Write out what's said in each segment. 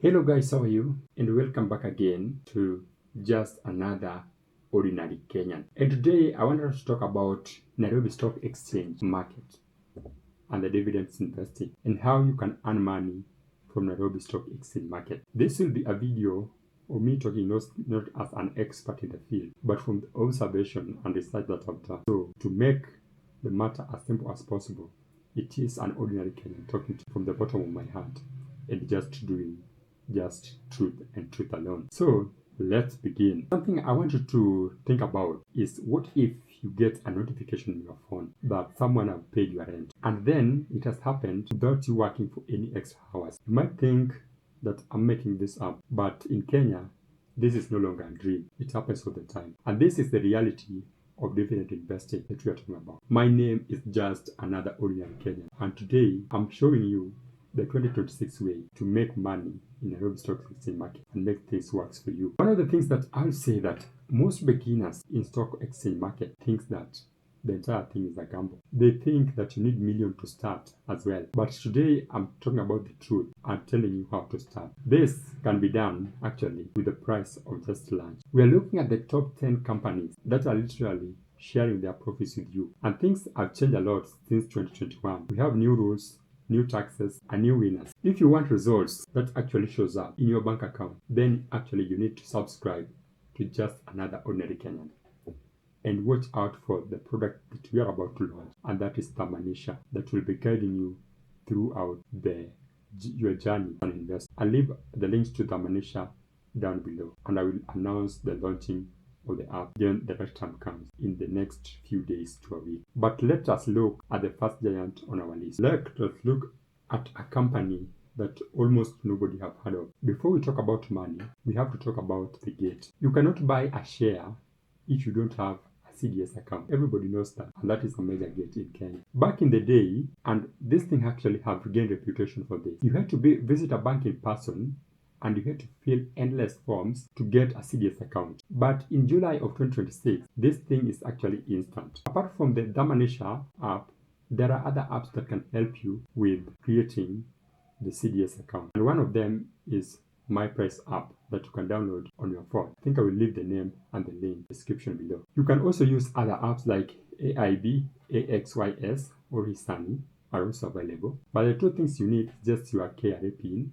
Hello guys, how are you? And welcome back again to Just Another Ordinary Kenyan. And today I wanted to talk about Nairobi Stock Exchange market and the dividends investing and how you can earn money from Nairobi Stock Exchange market. This will be a video of me talking not as an expert in the field, but from the observation and research that I've done. So to make the matter as simple as possible, it is an ordinary Kenyan talking to from the bottom of my heart and just doing just truth and truth alone. So let's begin. Something I want you to think about is, what if you get a notification on your phone that someone has paid your rent and then it has happened without you working for any extra hours? You might think that I'm making this up, but in Kenya this is no longer a dream. It happens all the time, and this is the reality of dividend investing that we are talking about. My name is Just Another Ordinary Kenyan, and today I'm showing you the 2026 way to make money in the Nairobi Stock Exchange market and make things work for you. One of the things that I'll say that most beginners in stock exchange market thinks that the entire thing is a gamble. They think that you need millions to start as well. But today I'm talking about the truth. I'm telling you how to start. This can be done actually with the price of just lunch. We are looking at the top 10 companies that are literally sharing their profits with you. And things have changed a lot since 2021. We have new rules, new taxes, and new winners. If you want results that actually shows up in your bank account, then actually you need to subscribe to Just Another Ordinary Kenyan and watch out for the product that we are about to launch, and that is Tamanisha, that will be guiding you throughout your journey and invest. I'll leave the links to Tamanisha down below, and I will announce the launching of the app when the right time comes in the next few days to a week. But let us look at the first giant on our list. Let us look at a company that almost nobody have heard of. Before we talk about money, we have to talk about the gate. You cannot buy a share if you don't have a CDS account. Everybody knows that, and that is a major gate in Kenya. Back in the day, and this thing actually have gained reputation for this, you had to visit a bank in person, and you had to fill endless forms to get a CDS account. But in July of 2026, this thing is actually instant. Apart from the Tamanisha app, there are other apps that can help you with creating the CDS account. And one of them is My Price app that you can download on your phone. I think I will leave the name and the link in the description below. You can also use other apps like AIB-AXYS or Hisani are also available. But the two things you need is just your KRA PIN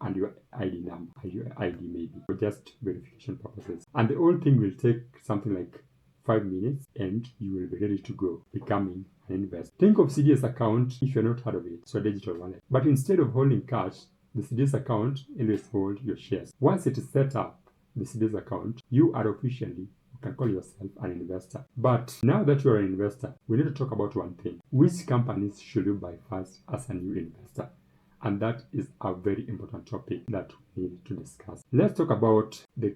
and your ID number, your ID maybe, for just verification purposes. And the whole thing will take something like 5 minutes and you will be ready to go, becoming an investor. Think of CDS account, if you're not heard of it, so a digital wallet. But instead of holding cash, the CDS account always hold your shares. Once it is set up, the CDS account, you are officially, you can call yourself an investor. But now that you are an investor, we need to talk about one thing. Which companies should you buy first as a new investor? And that is a very important topic that we need to discuss. Let's talk about the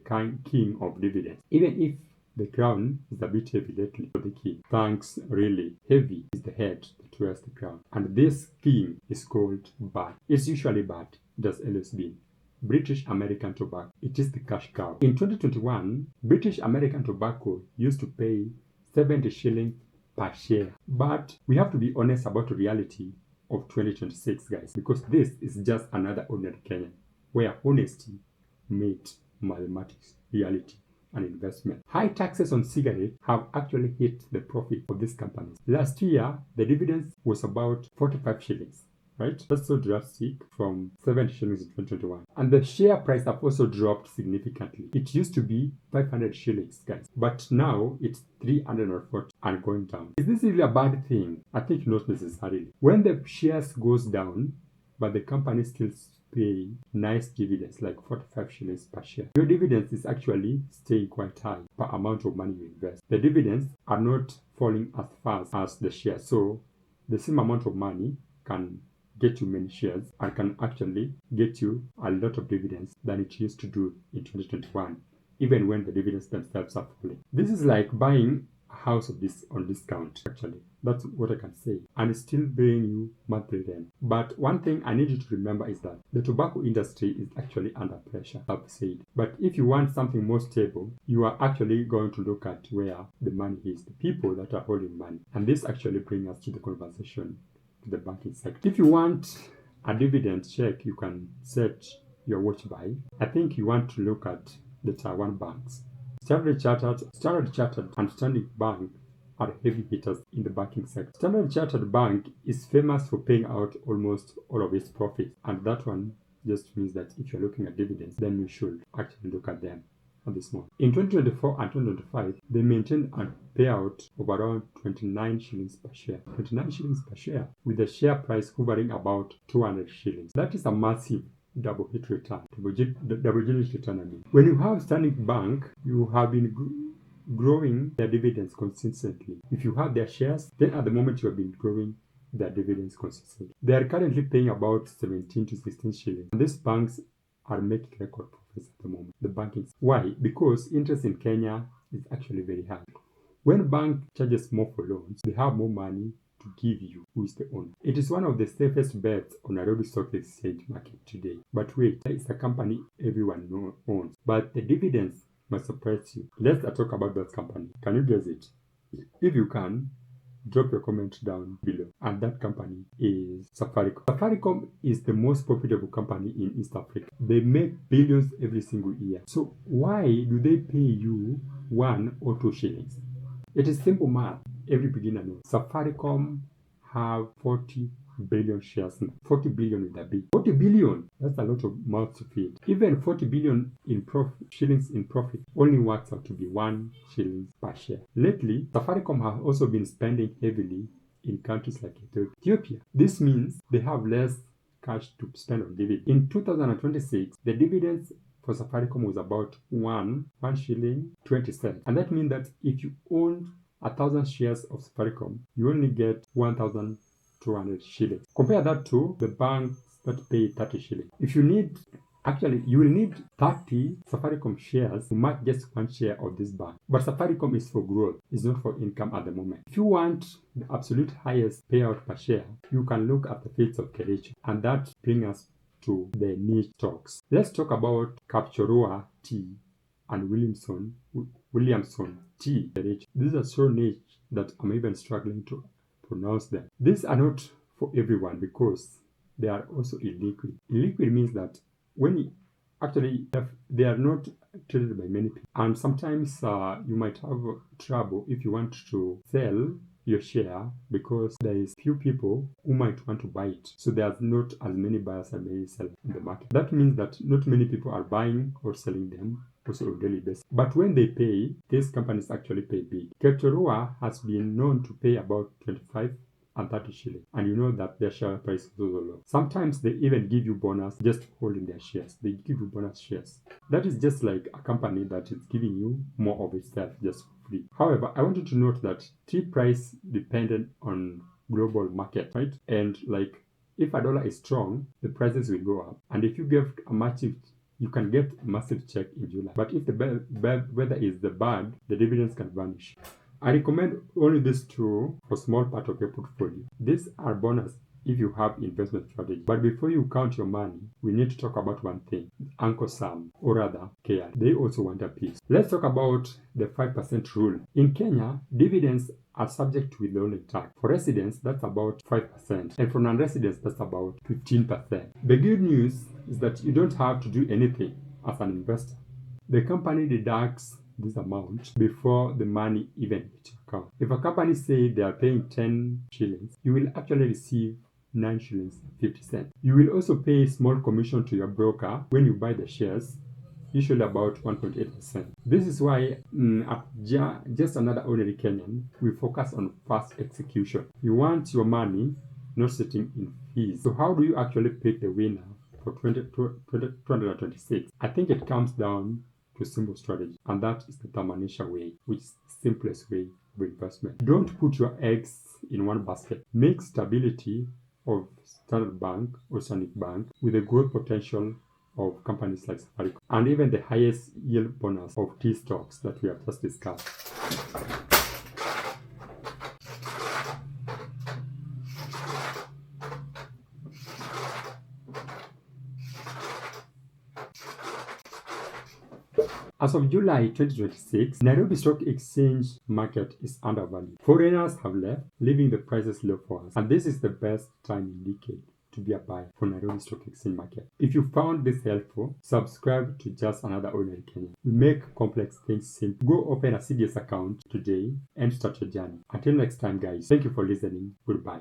king of dividends. Even if the crown is a bit heavy lately for the king, thanks really heavy is the head that wears the crown. And this king is called BAT. It's usually BAT. It has always been British American Tobacco. It is the cash cow. In 2021, British American Tobacco used to pay 70 shillings per share. But we have to be honest about the reality of 2026, guys, because this is just another ordinary Kenyan where honesty meets mathematics, reality, and investment. High taxes on cigarettes have actually hit the profit of these companies. Last year, the dividends was about 45 shillings. Right? That's so drastic from 70 shillings in 2021. And the share price have also dropped significantly. It used to be 500 shillings, guys. But now it's 340 and going down. Is this really a bad thing? I think not necessarily. When the shares goes down, but the company still pay nice dividends like 45 shillings per share, your dividends is actually staying quite high per amount of money you invest. The dividends are not falling as fast as the shares. So the same amount of money can get you many shares and can actually get you a lot of dividends than it used to do in 2021, even when the dividends themselves are falling. This is like buying a house on discount, actually. That's what I can say. And it's still paying you monthly rent. But one thing I need you to remember is that the tobacco industry is actually under pressure, I've said. But if you want something more stable, you are actually going to look at where the money is, the people that are holding money. And this actually brings us to the conversation the banking sector. If you want a dividend check, you can search your watch buy, I think you want to look at the Tier 1 banks. Standard Chartered, and Stanbic Bank are heavy hitters in the banking sector. Standard Chartered Bank is famous for paying out almost all of its profits, and that one just means that if you're looking at dividends, then you should actually look at them at this moment. In 2024 and 2025, they maintained a payout of around 29 shillings per share. 29 shillings per share, with the share price hovering about 200 shillings. That is a massive double-digit return. Double-digit return, I mean. When you have Stanbic Bank, you have been growing their dividends consistently. If you have their shares, then at the moment you have been growing their dividends consistently. They are currently paying about 17 to 16 shillings. And these banks are making record profits at the moment. The banking. Why? Because interest in Kenya is actually very high. When a bank charges more for loans, they have more money to give you, who is the owner. It is one of the safest bets on Nairobi Stock Exchange market today. But wait, it's a company everyone owns. But the dividends must surprise you. Let's talk about that company. Can you guess it? If you can, drop your comment down below. And that company is Safaricom. Safaricom is the most profitable company in East Africa. They make billions every single year. So why do they pay you 1 or 2 shillings? It is simple math. Every beginner knows. Safaricom have 40 billion shares now. 40 billion with a B. 40 billion. That's a lot of mouths to feed. Even 40 billion in shillings in profit only works out to be 1 shilling per share. Lately, Safaricom has also been spending heavily in countries like Ethiopia. This means they have less cash to spend on dividends. In 2026, the dividends for Safaricom was about 1 shilling 20 cents. And that means that if you own 1,000 shares of Safaricom, you only get 1,200 shillings. Compare that to the banks that pay 30 shillings. If you need, actually, you will need 30 Safaricom shares to match just 1 share of this bank. But Safaricom is for growth, it's not for income at the moment. If you want the absolute highest payout per share, you can look at the fates of Kericho. And that brings us to the niche stocks. Let's talk about Kapchorua tea and Williamson tea. These are so niche that I'm even struggling to pronounce them. These are not for everyone because they are also illiquid. Illiquid means that they are not traded by many people, and sometimes you might have trouble if you want to sell your share because there is few people who might want to buy it. So there's not as many buyers and many sellers in the market. That means that not many people are buying or selling them also on a daily basis. But when they pay, these companies actually pay big. Kapchorua has been known to pay about 25 and 30 shillings, and you know that their share price is also low. Sometimes they even give you bonus just for holding their shares. They give you bonus shares. That is just like a company that is giving you more of itself just for free. However, I want you to note that tea price dependent on global market, right? And like if a dollar is strong, the prices will go up. And if you give a massive, you can get a massive check in July. But if the weather is bad, the dividends can vanish. I recommend only these two for small part of your portfolio. These are bonus if you have investment strategy. But before you count your money, we need to talk about one thing. Uncle Sam, or rather KR, they also want a piece. Let's talk about the 5% rule. In Kenya, dividends are subject to withholding tax. For residents, that's about 5%. And for non-residents, that's about 15%. The good news is that you don't have to do anything as an investor. The company deducts this amount before the money even hits your account. If a company say they are paying 10 shillings, you will actually receive 9 shillings 50 cents. You will also pay a small commission to your broker when you buy the shares, usually about 1.8%. This is why at Just Another Ordinary Kenyan, we focus on fast execution. You want your money not sitting in fees. So how do you actually pick the winner for 2026? I think it comes down to simple strategy, and that is the Tamanisha way, which is the simplest way of investment. Don't put your eggs in one basket. Make stability of Standard Bank or Stanbic Bank with the growth potential of companies like Safaricom and even the highest yield bonus of T stocks that we have just discussed. As of July 2026, Nairobi Stock Exchange market is undervalued. Foreigners have left, leaving the prices low for us. And this is the best time in decade to be a buyer for Nairobi Stock Exchange market. If you found this helpful, subscribe to Just Another Ordinary Kenyan. We make complex things simple. Go open a CDS account today and start your journey. Until next time, guys, thank you for listening. Goodbye.